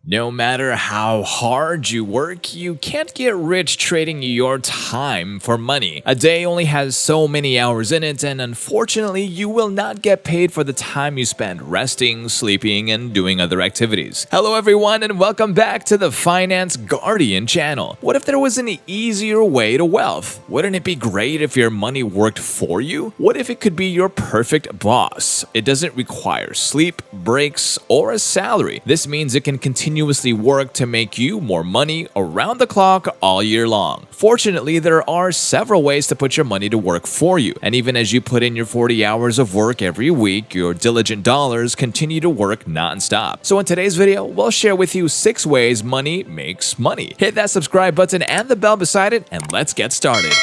No matter how hard you work, you can't get rich trading your time for money. A day only has so many hours in it, and unfortunately, you will not get paid for the time you spend resting, sleeping, and doing other activities. Hello everyone, and welcome back to the Finance Guardian channel. What if there was an easier way to wealth? Wouldn't it be great if your money worked for you? What if it could be your perfect boss? It doesn't require sleep, breaks, or a salary. This means it can continuously work to make you more money around the clock all year long. Fortunately, there are several ways to put your money to work for you. And even as you put in your 40 hours of work every week, your diligent dollars continue to work non-stop. So in today's video, we'll share with you 6 ways money makes money. Hit that subscribe button and the bell beside it, and let's get started.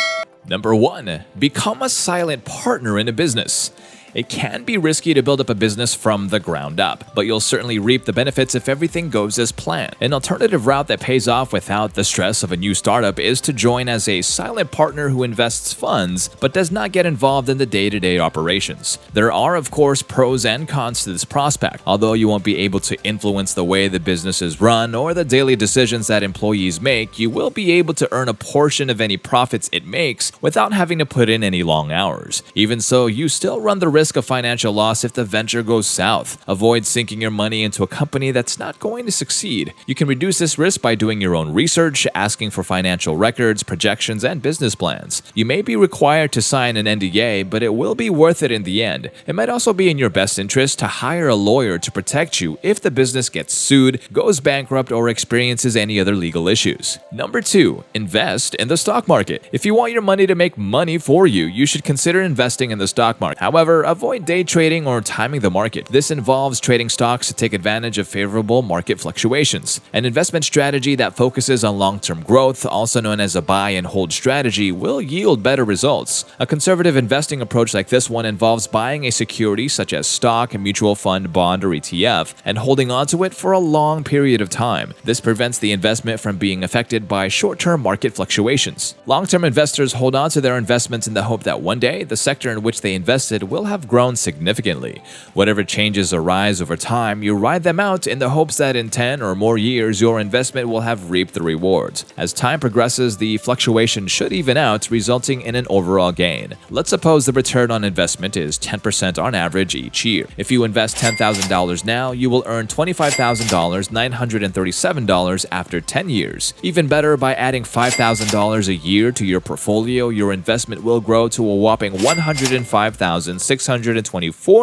Number 1. Become a silent partner in a business. It can be risky to build up a business from the ground up, but you'll certainly reap the benefits if everything goes as planned. An alternative route that pays off without the stress of a new startup is to join as a silent partner who invests funds but does not get involved in the day-to-day operations. There are, of course, pros and cons to this prospect. Although you won't be able to influence the way the business is run or the daily decisions that employees make, you will be able to earn a portion of any profits it makes without having to put in any long hours. Even so, you still run the risk of financial loss if the venture goes south. Avoid sinking your money into a company that's not going to succeed. You can reduce this risk by doing your own research, asking for financial records, projections, and business plans. You may be required to sign an NDA, but it will be worth it in the end. It might also be in your best interest to hire a lawyer to protect you if the business gets sued, goes bankrupt, or experiences any other legal issues. Number 2. Invest in the stock market. If you want your money to make money for you, you should consider investing in the stock market. However, avoid day trading or timing the market. This involves trading stocks to take advantage of favorable market fluctuations. An investment strategy that focuses on long-term growth, also known as a buy and hold strategy, will yield better results. A conservative investing approach like this one involves buying a security such as stock, a mutual fund, bond, or ETF, and holding onto it for a long period of time. This prevents the investment from being affected by short-term market fluctuations. Long-term investors hold on to their investments in the hope that one day the sector in which they invested will have grown significantly. Whatever changes arise over time, you ride them out in the hopes that in 10 or more years your investment will have reaped the rewards. As time progresses, the fluctuation should even out, resulting in an overall gain. Let's suppose the return on investment is 10% on average each year. If you invest $10,000 now, you will earn $25,937 after 10 years. Even better, by adding $5,000 a year to your portfolio, your investment will grow to a whopping $105,624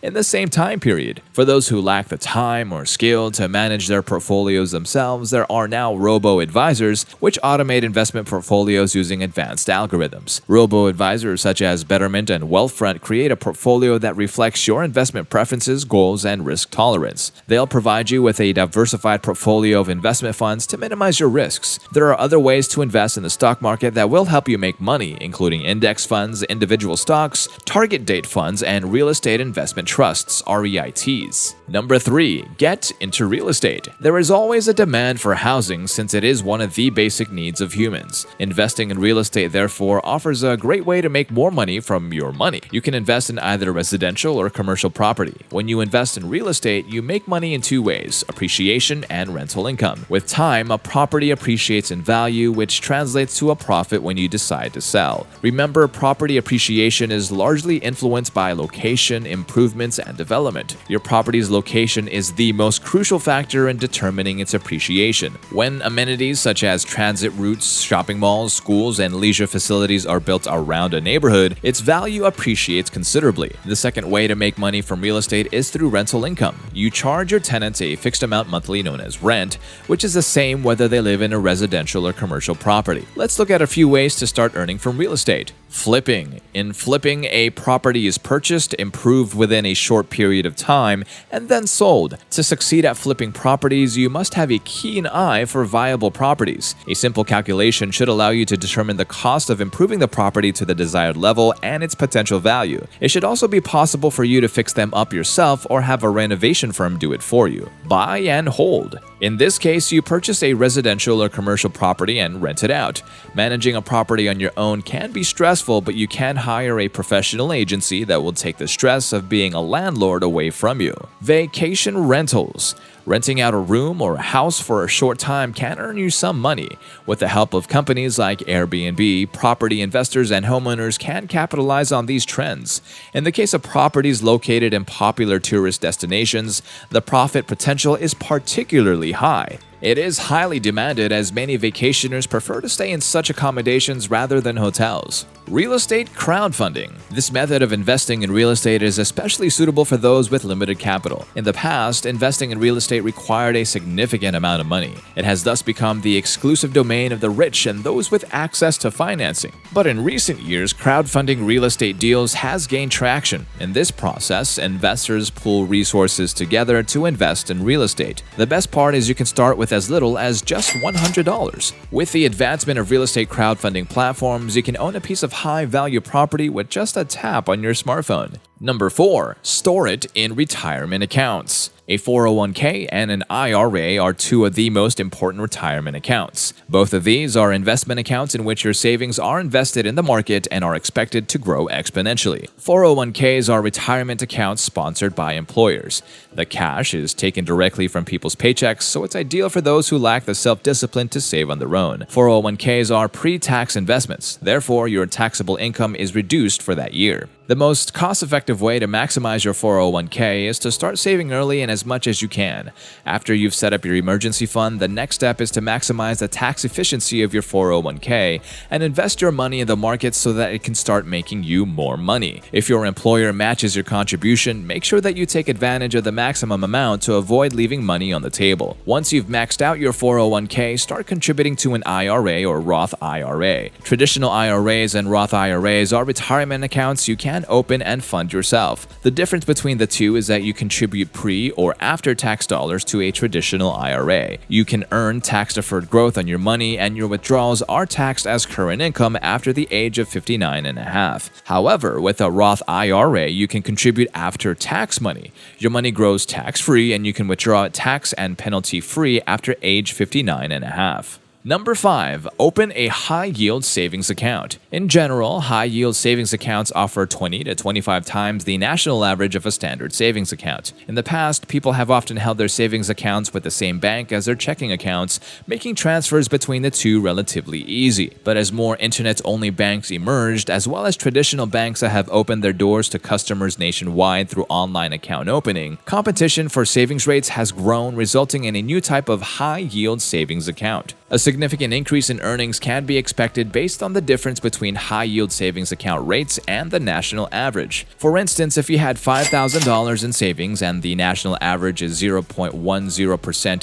in the same time period. For those who lack the time or skill to manage their portfolios themselves, there are now robo-advisors which automate investment portfolios using advanced algorithms. Robo-advisors such as Betterment and Wealthfront create a portfolio that reflects your investment preferences, goals, and risk tolerance. They'll provide you with a diversified portfolio of investment funds to minimize your risks. There are other ways to invest in the stock market that will help you make money, including index funds, individual stocks, target date funds, and real estate investment trusts, REITs. Number 3. Get into real estate. There is always a demand for housing since it is one of the basic needs of humans. Investing in real estate, therefore, offers a great way to make more money from your money. You can invest in either residential or commercial property. When you invest in real estate, you make money in 2 ways: appreciation and rental income. With time, a property appreciates in value, which translates to a profit when you decide to sell. Remember, property appreciation is largely influenced by location, improvements, and development. Your property's location is the most crucial factor in determining its appreciation. When amenities such as transit routes, shopping malls, schools, and leisure facilities are built around a neighborhood, its value appreciates considerably. The second way to make money from real estate is through rental income. You charge your tenants a fixed amount monthly known as rent, which is the same whether they live in a residential or commercial property. Let's look at a few ways to start earning from real estate. Flipping. In flipping, a property is purchased, improved within a short period of time, and then sold. To succeed at flipping properties, you must have a keen eye for viable properties. A simple calculation should allow you to determine the cost of improving the property to the desired level and its potential value. It should also be possible for you to fix them up yourself or have a renovation firm do it for you. Buy and hold. In this case, you purchase a residential or commercial property and rent it out. Managing a property on your own can be stressful, but you can hire a professional agency that will take the stress of being a landlord away from you. Vacation rentals. Renting out a room or a house for a short time can earn you some money. With the help of companies like Airbnb, property investors and homeowners can capitalize on these trends. In the case of properties located in popular tourist destinations, the profit potential is particularly high. It is highly demanded as many vacationers prefer to stay in such accommodations rather than hotels. Real estate crowdfunding. This method of investing in real estate is especially suitable for those with limited capital. In the past, investing in real estate required a significant amount of money. It has thus become the exclusive domain of the rich and those with access to financing. But in recent years, crowdfunding real estate deals has gained traction. In this process, investors pool resources together to invest in real estate. The best part is you can start with as little as just $100. With the advancement of real estate crowdfunding platforms, you can own a piece of high-value property with just a tap on your smartphone. Number 4. Store it in retirement accounts. A 401k and an IRA are two of the most important retirement accounts. Both of these are investment accounts in which your savings are invested in the market and are expected to grow exponentially. 401ks are retirement accounts sponsored by employers. The cash is taken directly from people's paychecks, so it's ideal for those who lack the self-discipline to save on their own. 401ks are pre-tax investments, therefore your taxable income is reduced for that year. The most cost-effective way to maximize your 401k is to start saving early and as much as you can. After you've set up your emergency fund, the next step is to maximize the tax efficiency of your 401k and invest your money in the market so that it can start making you more money. If your employer matches your contribution, make sure that you take advantage of the maximum amount to avoid leaving money on the table. Once you've maxed out your 401k, start contributing to an IRA or Roth IRA. Traditional IRAs and Roth IRAs are retirement accounts you can open and fund yourself. The difference between the two is that you contribute pre- or after-tax dollars to a traditional IRA. You can earn tax-deferred growth on your money, and your withdrawals are taxed as current income after the age of 59 and a half. However, with a Roth IRA, you can contribute after-tax money. Your money grows tax-free, and you can withdraw it tax and penalty-free after age 59 and a half. Number 5. Open a high-yield savings account. In general, high-yield savings accounts offer 20 to 25 times the national average of a standard savings account. In the past, people have often held their savings accounts with the same bank as their checking accounts, making transfers between the two relatively easy. But as more internet-only banks emerged, as well as traditional banks that have opened their doors to customers nationwide through online account opening, competition for savings rates has grown, resulting in a new type of high-yield savings account. A significant increase in earnings can be expected based on the difference between high-yield savings account rates and the national average. For instance, if you had $5,000 in savings and the national average is 0.10%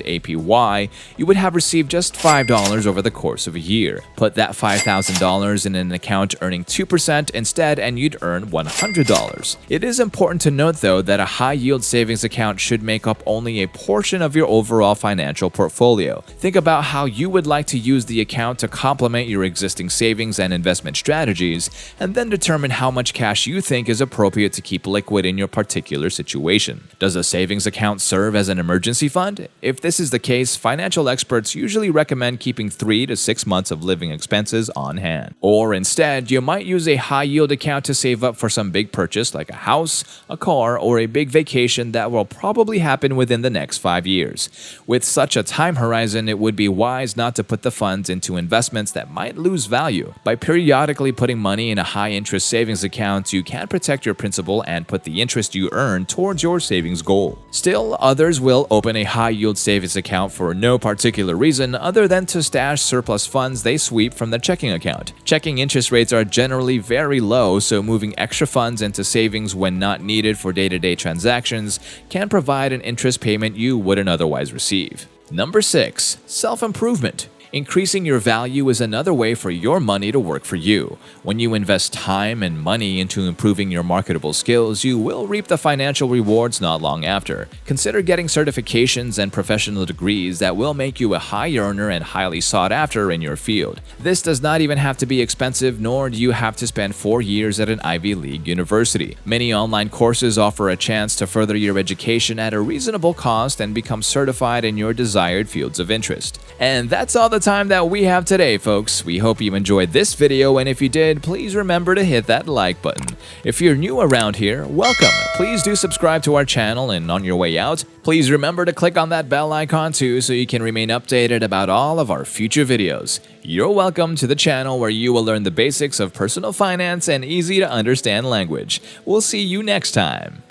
APY, you would have received just $5 over the course of a year. Put that $5,000 in an account earning 2% instead and you'd earn $100. It is important to note, though, that a high-yield savings account should make up only a portion of your overall financial portfolio. Think about how you would like to use the account to complement your existing savings and investment strategies, and then determine how much cash you think is appropriate to keep liquid in your particular situation. Does a savings account serve as an emergency fund? If this is the case, financial experts usually recommend keeping 3 to 6 months of living expenses on hand. Or instead, you might use a high-yield account to save up for some big purchase like a house, a car, or a big vacation that will probably happen within the next 5 years. With such a time horizon, it would be wise not to put the funds into investments that might lose value. By periodically putting money in a high-interest savings account, you can protect your principal and put the interest you earn towards your savings goal. Still, others will open a high-yield savings account for no particular reason other than to stash surplus funds they sweep from the checking account. Checking interest rates are generally very low, so moving extra funds into savings when not needed for day-to-day transactions can provide an interest payment you wouldn't otherwise receive. Number 6. Self-improvement. Increasing your value is another way for your money to work for you. When you invest time and money into improving your marketable skills, you will reap the financial rewards not long after. Consider getting certifications and professional degrees that will make you a high earner and highly sought after in your field. This does not even have to be expensive, nor do you have to spend 4 years at an Ivy League university. Many online courses offer a chance to further your education at a reasonable cost and become certified in your desired fields of interest. And that's all the time that we have today, folks. We hope you enjoyed this video, and if you did, please remember to hit that like button. If you're new around here, welcome. Please do subscribe to our channel, and on your way out, please remember to click on that bell icon too so you can remain updated about all of our future videos. You're welcome to the channel where you will learn the basics of personal finance and easy to understand language. We'll see you next time.